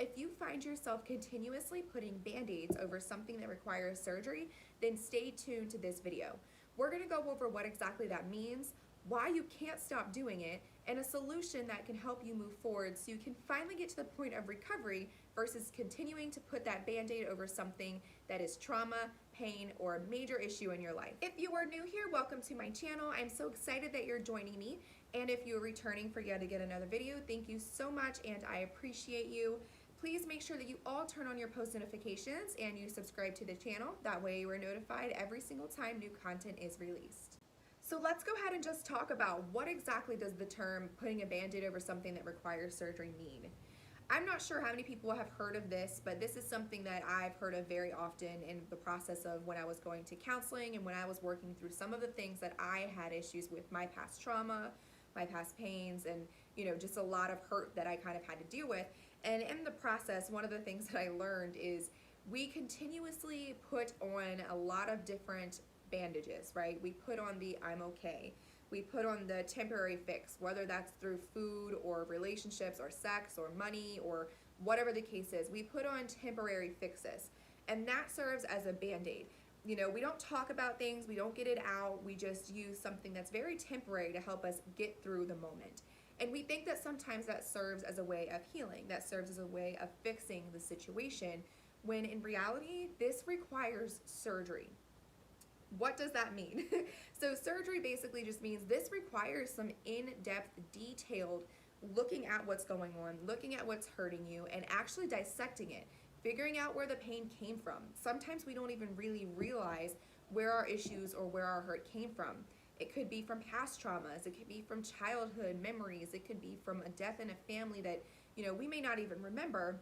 if you find yourself continuously putting band-aids over something that requires surgery, then stay tuned to this video. We're gonna go over what exactly that means, why you can't stop doing it, and a solution that can help you move forward so you can finally get to the point of recovery versus continuing to put that band-aid over something that is trauma, pain, or a major issue in your life. If you are new here, welcome to my channel. I'm so excited that you're joining me. And if you're returning for yet again another video, thank you so much and I appreciate you. Please make sure that you all turn on your post notifications and you subscribe to the channel. That way you are notified every single time new content is released. So let's go ahead and just talk about what exactly does the term putting a band-aid over something that requires surgery mean. I'm not sure how many people have heard of this, but this is something that I've heard of very often in the process of when I was going to counseling and when I was working through some of the things that I had issues with, my past trauma, my past pains, and just a lot of hurt that I kind of had to deal with. And in the process, one of the things that I learned is we continuously put on a lot of different bandages, right? We put on the I'm okay. We put on the temporary fix, whether that's through food or relationships or sex or money or whatever the case is. We put on temporary fixes, and that serves as a band-aid. We don't talk about things, we don't get it out, we just use something that's very temporary to help us get through the moment. And we think that sometimes that serves as a way of healing, that serves as a way of fixing the situation, when in reality, this requires surgery. What does that mean? So surgery basically just means this requires some in-depth, detailed looking at what's going on, looking at what's hurting you, and actually dissecting it, figuring out where the pain came from. Sometimes we don't even really realize where our issues or where our hurt came from. It could be from past traumas, it could be from childhood memories, it could be from a death in a family that we may not even remember,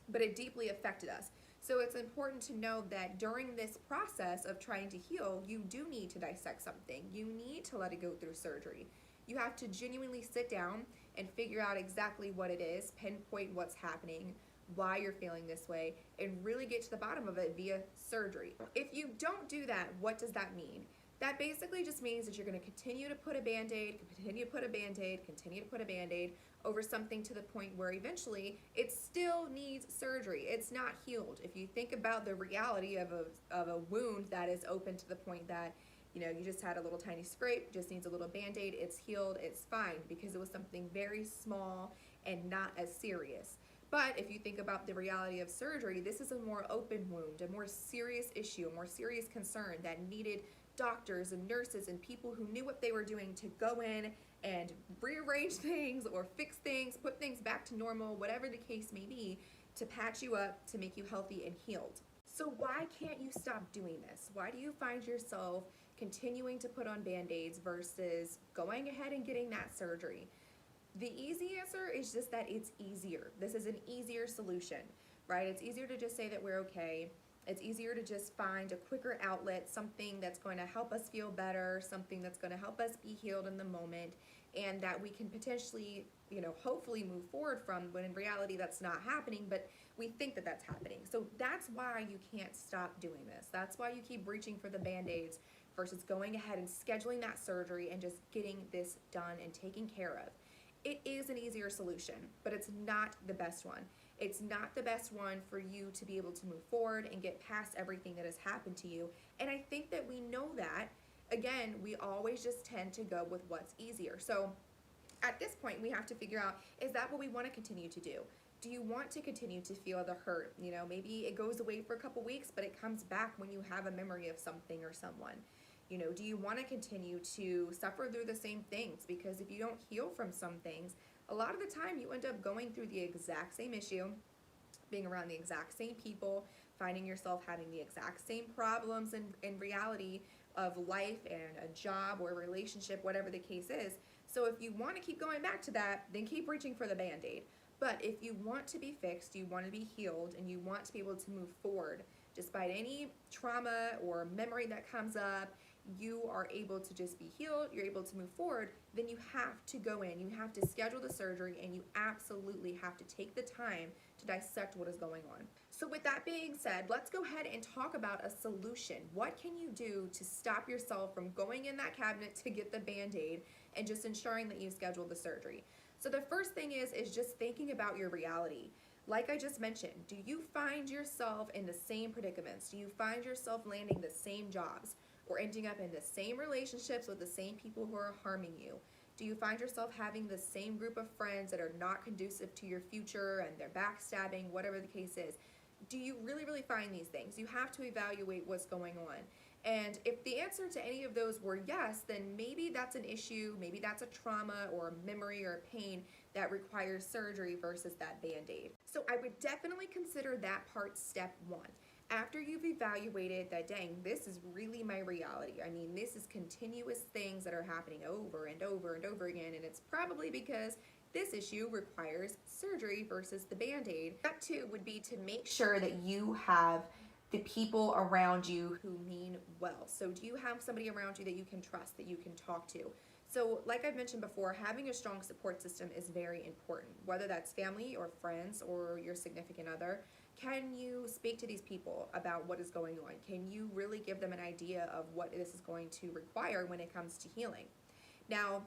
but it deeply affected us. So it's important to know that during this process of trying to heal, you do need to dissect something. You need to let it go through surgery. You have to genuinely sit down and figure out exactly what it is, pinpoint what's happening, why you're feeling this way, and really get to the bottom of it via surgery. If you don't do that, what does that mean? That basically just means that you're going to continue to put a band-aid, continue to put a band-aid, continue to put a band-aid over something to the point where eventually it still needs surgery. It's not healed. If you think about the reality of a wound that is open to the point that you just had a little tiny scrape, just needs a little band-aid, it's healed, it's fine, because it was something very small and not as serious. But if you think about the reality of surgery, this is a more open wound, a more serious issue, a more serious concern that needed doctors and nurses and people who knew what they were doing to go in and rearrange things or fix things, put things back to normal, whatever the case may be, to patch you up, to make you healthy and healed. So why can't you stop doing this? Why do you find yourself continuing to put on band-aids versus going ahead and getting that surgery? The easy answer is just that it's easier. This is an easier solution, right? It's easier to just say that we're okay. It's easier to just find a quicker outlet, something that's going to help us feel better, something that's going to help us be healed in the moment, and that we can potentially, hopefully move forward from, when in reality that's not happening, but we think that that's happening. So that's why you can't stop doing this. That's why you keep reaching for the band-aids versus going ahead and scheduling that surgery and just getting this done and taken care of. It is an easier solution, but it's not the best one. It's not the best one for you to be able to move forward and get past everything that has happened to you. And I think that we know that. Again, we always just tend to go with what's easier. So at this point, we have to figure out, is that what we want to continue to do? Do you want to continue to feel the hurt? Maybe it goes away for a couple weeks, but it comes back when you have a memory of something or someone. Do you want to continue to suffer through the same things? Because if you don't heal from some things, a lot of the time you end up going through the exact same issue, being around the exact same people, finding yourself having the exact same problems in reality of life and a job or a relationship, whatever the case is. So if you want to keep going back to that, then keep reaching for the band-aid. But if you want to be fixed, you want to be healed, and you want to be able to move forward, despite any trauma or memory that comes up, you are able to just be healed, you're able to move forward, then you have to go in, you have to schedule the surgery, and you absolutely have to take the time to dissect what is going on. So with that being said, let's go ahead and talk about a solution. What can you do to stop yourself from going in that cabinet to get the band-aid and just ensuring that you schedule the surgery? So the first thing is just thinking about your reality. Like I just mentioned, do you find yourself in the same predicaments? Do you find yourself landing the same jobs or ending up in the same relationships with the same people who are harming you? Do you find yourself having the same group of friends that are not conducive to your future and they're backstabbing, whatever the case is? Do you really find these things? You have to evaluate what's going on. And if the answer to any of those were yes, then maybe that's an issue, maybe that's a trauma or a memory or a pain that requires surgery versus that Band-Aid. So I would definitely consider that part step one. After you've evaluated that, dang, this is really my reality. I mean, this is continuous things that are happening over and over and over again, and it's probably because this issue requires surgery versus the Band-Aid. Step two would be to make sure that you have the people around you who mean well. So do you have somebody around you that you can trust, that you can talk to? So like I've mentioned before, having a strong support system is very important, whether that's family or friends or your significant other. Can you speak to these people about what is going on? Can you really give them an idea of what this is going to require when it comes to healing? Now,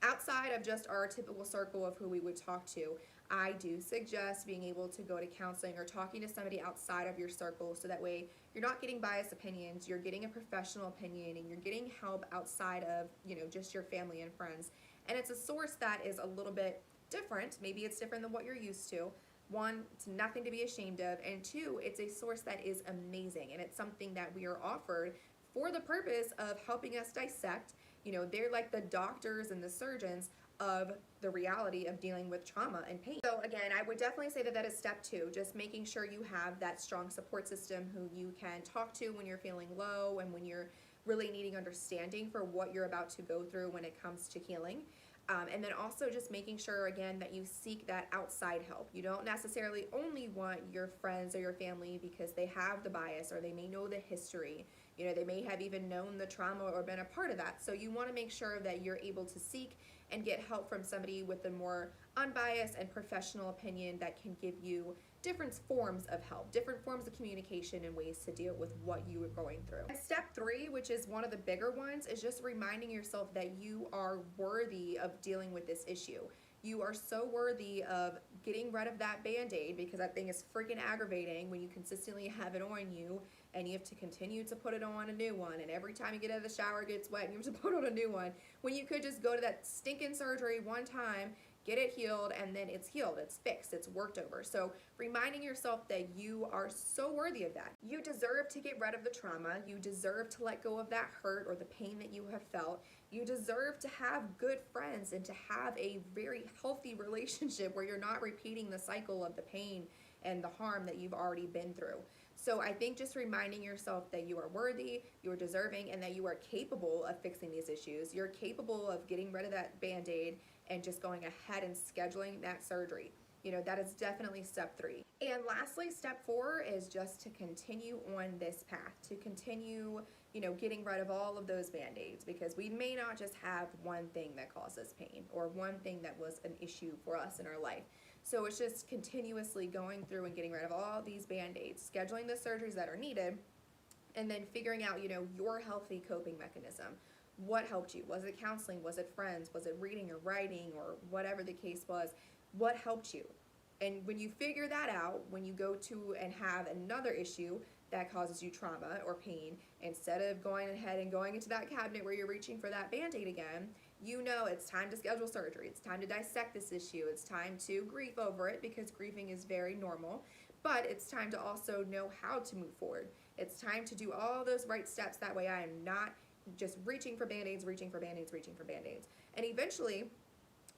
outside of just our typical circle of who we would talk to, I do suggest being able to go to counseling or talking to somebody outside of your circle, so that way you're not getting biased opinions, you're getting a professional opinion, and you're getting help outside of, just your family and friends. And it's a source that is a little bit different. Maybe it's different than what you're used to. One, it's nothing to be ashamed of, and two, it's a source that is amazing, and it's something that we are offered for the purpose of helping us dissect. They're like the doctors and the surgeons of the reality of dealing with trauma and pain. So again, I would definitely say that is step two, just making sure you have that strong support system who you can talk to when you're feeling low and when you're really needing understanding for what you're about to go through when it comes to healing. And then also just making sure, again, that you seek that outside help. You don't necessarily only want your friends or your family because they have the bias or they may know the history. They may have even known the trauma or been a part of that. So you want to make sure that you're able to seek and get help from somebody with a more unbiased and professional opinion that can give you different forms of help, different forms of communication and ways to deal with what you are going through. And step three, which is one of the bigger ones, is just reminding yourself that you are worthy of dealing with this issue. You are so worthy of getting rid of that Band-Aid, because that thing is freaking aggravating when you consistently have it on you and you have to continue to put it on a new one, and every time you get out of the shower it gets wet and you have to put on a new one, when you could just go to that stinking surgery one time, get it healed, and then it's healed, it's fixed, it's worked over. So reminding yourself that you are so worthy of that. You deserve to get rid of the trauma. You deserve to let go of that hurt or the pain that you have felt. You deserve to have good friends and to have a very healthy relationship where you're not repeating the cycle of the pain and the harm that you've already been through. So I think just reminding yourself that you are worthy, you are deserving, and that you are capable of fixing these issues. You're capable of getting rid of that Band-Aid and just going ahead and scheduling that surgery. That is definitely step three. And lastly, step four is just to continue on this path, to continue, getting rid of all of those Band-Aids, because we may not just have one thing that causes pain or one thing that was an issue for us in our life. So it's just continuously going through and getting rid of all these Band-Aids, scheduling the surgeries that are needed, and then figuring out, your healthy coping mechanism. What helped you? Was it counseling? Was it friends? Was it reading or writing or whatever the case was? What helped you? And when you figure that out, when you go to and have another issue that causes you trauma or pain, instead of going ahead and going into that cabinet where you're reaching for that Band-Aid again, it's time to schedule surgery. It's time to dissect this issue. It's time to grieve over it, because grieving is very normal, but it's time to also know how to move forward. It's time to do all those right steps. That way I am not just reaching for Band-Aids, reaching for Band-Aids, reaching for Band-Aids. And eventually,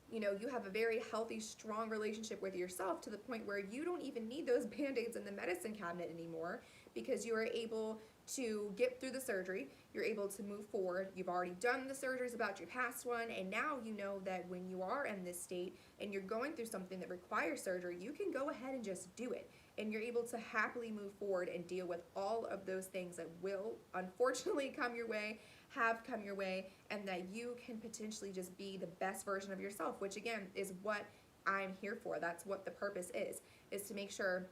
you have a very healthy, strong relationship with yourself, to the point where you don't even need those Band-Aids in the medicine cabinet anymore, because you are able to get through the surgery, you're able to move forward, you've already done the surgeries about your past one, and now you know that when you are in this state and you're going through something that requires surgery, you can go ahead and just do it, and you're able to happily move forward and deal with all of those things that will unfortunately come your way, have come your way, and that you can potentially just be the best version of yourself, which again is what I'm here for. That's what the purpose is to make sure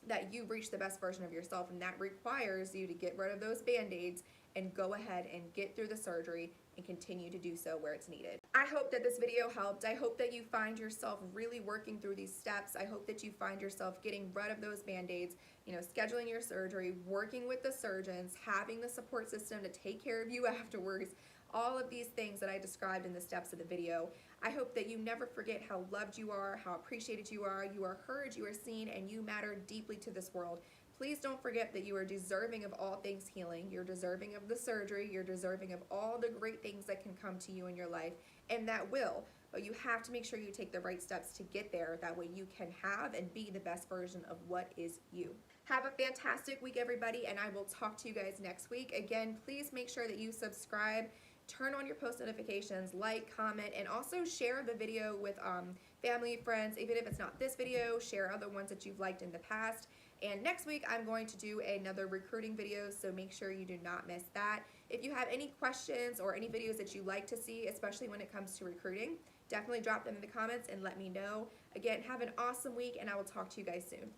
that you reach the best version of yourself, and that requires you to get rid of those Band-Aids and go ahead and get through the surgery and continue to do so where it's needed. I hope that this video helped. I hope that you find yourself really working through these steps. I hope that you find yourself getting rid of those band-aids, scheduling your surgery, working with the surgeons, having the support system to take care of you afterwards, all of these things that I described in the steps of the video. I hope that you never forget how loved you are, how appreciated you are heard, you are seen, and you matter deeply to this world. Please don't forget that you are deserving of all things healing. You're deserving of the surgery. You're deserving of all the great things that can come to you in your life, and that will. But you have to make sure you take the right steps to get there. That way you can have and be the best version of what is you. Have a fantastic week, everybody, and I will talk to you guys next week. Again, please make sure that you subscribe, turn on your post notifications, like, comment, and also share the video with family, friends. Even if it's not this video, share other ones that you've liked in the past. And next week, I'm going to do another recruiting video, so make sure you do not miss that. If you have any questions or any videos that you like to see, especially when it comes to recruiting, definitely drop them in the comments and let me know. Again, have an awesome week, and I will talk to you guys soon.